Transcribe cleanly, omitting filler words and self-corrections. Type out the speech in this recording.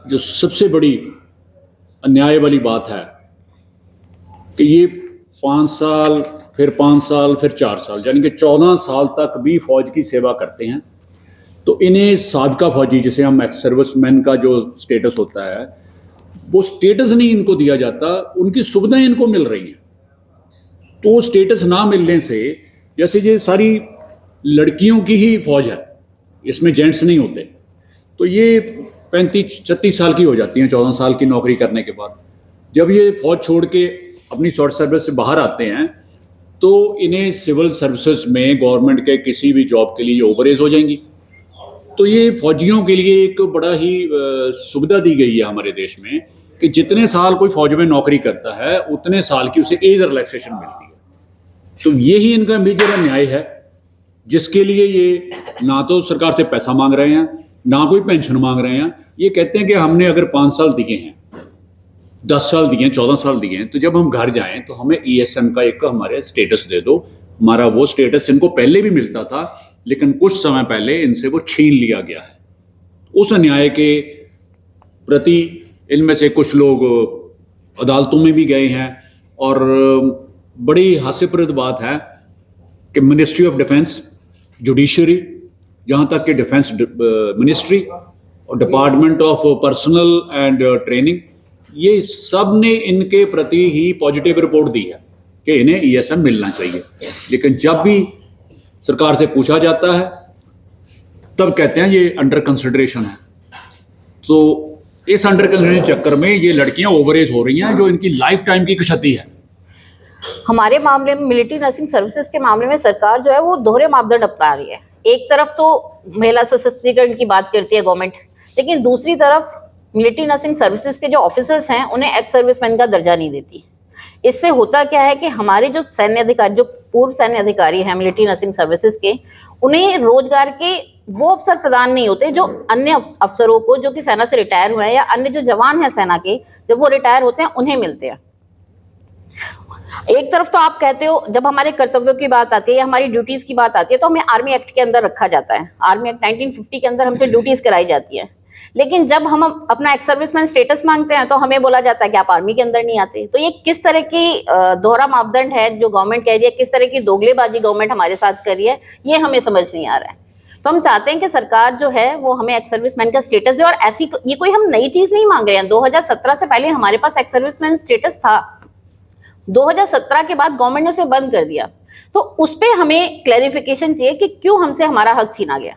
जो सबसे बड़ी अन्याय वाली बात है कि ये 5 साल, फिर 5 साल, फिर 4 साल, यानी कि 14 साल तक भी फौज की सेवा करते हैं। तो इन्हें साबका फौजी, जिसे हम एक्स सर्विसमैन का जो स्टेटस होता है, वो स्टेटस नहीं इनको दिया जाता, उनकी सुविधाएं इनको मिल रही हैं। तो वो स्टेटस ना मिलने से, जैसे ये सारी लड़कियों की ही फौज है, इसमें जेंट्स नहीं होते, तो ये 35-36 साल की हो जाती हैं 14 साल की नौकरी करने के बाद। जब ये फौज छोड़ के अपनी शॉर्ट सर्विस से बाहर आते हैं तो इन्हें सिविल सर्विसेज में गवर्नमेंट के किसी भी जॉब के लिए ओवर एज हो जाएंगी। तो ये फौजियों के लिए एक बड़ा ही सुविधा दी गई है हमारे देश में कि जितने साल कोई फौज में नौकरी करता है उतने साल की उसे एज रिलैक्सेशन मिलती है। तो यही इनका मेजर अन्याय है, जिसके लिए ये ना तो सरकार से पैसा मांग रहे हैं, ना कोई पेंशन मांग रहे हैं। ये कहते हैं कि हमने अगर 5 साल दिए हैं, 10 साल दिए हैं, 14 साल दिए हैं, तो जब हम घर जाएं तो हमें ईएसएम का एक हमारे स्टेटस दे दो। हमारा वो स्टेटस इनको पहले भी मिलता था, लेकिन कुछ समय पहले इनसे वो छीन लिया गया है। उस अन्याय के प्रति इनमें से कुछ लोग अदालतों में भी गए हैं, और बड़ी हास्यप्रद बात है कि मिनिस्ट्री ऑफ डिफेंस, जुडिशरी, जहाँ तक कि डिफेंस मिनिस्ट्री और department of personal and training, ये सब ने इनके प्रति ही पॉजिटिव रिपोर्ट दी है कि इन्हें ईएसएम मिलना चाहिए। लेकिन जब भी सरकार से पूछा जाता है तब कहते हैं ये अंडर कंसिडरेशन है। तो इस अंडर कंसिडरेशन चक्कर में ये लड़कियां ओवरेज हो रही हैं, जो इनकी लाइफ टाइम की क्षति है। हमारे मामले में, मिलिट्री नर्सिंग सर्विसेज के मामले में, सरकार जो है वो दोहरे मापदंड अपना रही है। एक तरफ तो महिला सशक्तिकरण की बात करती है गवर्नमेंट, लेकिन दूसरी तरफ मिलिट्री नर्सिंग सर्विसेज के जो ऑफिसर्स हैं उन्हें एक्स सर्विसमैन का दर्जा नहीं देती। इससे होता क्या है कि हमारे जो सैन्य अधिकारी, जो पूर्व सैन्य अधिकारी हैं मिलिट्री नर्सिंग सर्विसेज के, उन्हें रोजगार के वो अवसर प्रदान नहीं होते जो अन्य अफसरों को, जो कि सेना से रिटायर हुए हैं, या अन्य जो जवान हैं सेना के, जब वो रिटायर होते हैं उन्हें मिलते हैं। एक तरफ तो आप कहते हो, जब हमारे कर्तव्यों की बात आती है या हमारी ड्यूटीज की बात आती है तो हमें आर्मी एक्ट के अंदर रखा जाता है। आर्मी एक्ट 1950 के अंदर हमसे ड्यूटीज कराई जाती है। लेकिन जब हम अपना एक्स सर्विसमैन स्टेटस मांगते हैं तो हमें बोला जाता है कि आप आर्मी के अंदर नहीं आते। तो ये किस तरह की दोहरा मापदंड है जो गवर्नमेंट कह रही है, किस तरह की दोगलेबाजी गवर्नमेंट हमारे साथ कर रही है, ये हमें समझ नहीं आ रहा है। तो हम चाहते हैं कि सरकार जो है वो हमें एक्स सर्विसमैन का स्टेटस दे। और ऐसी ये कोई हम नई चीज नहीं मांग रहे हैं। 2017 से पहले हमारे पास एक्स सर्विसमैन स्टेटस था। 2017 के बाद गवर्नमेंट ने उसे बंद कर दिया। तो उस पर हमें क्लैरिफिकेशन चाहिए कि क्यों हमसे हमारा हक छीना गया।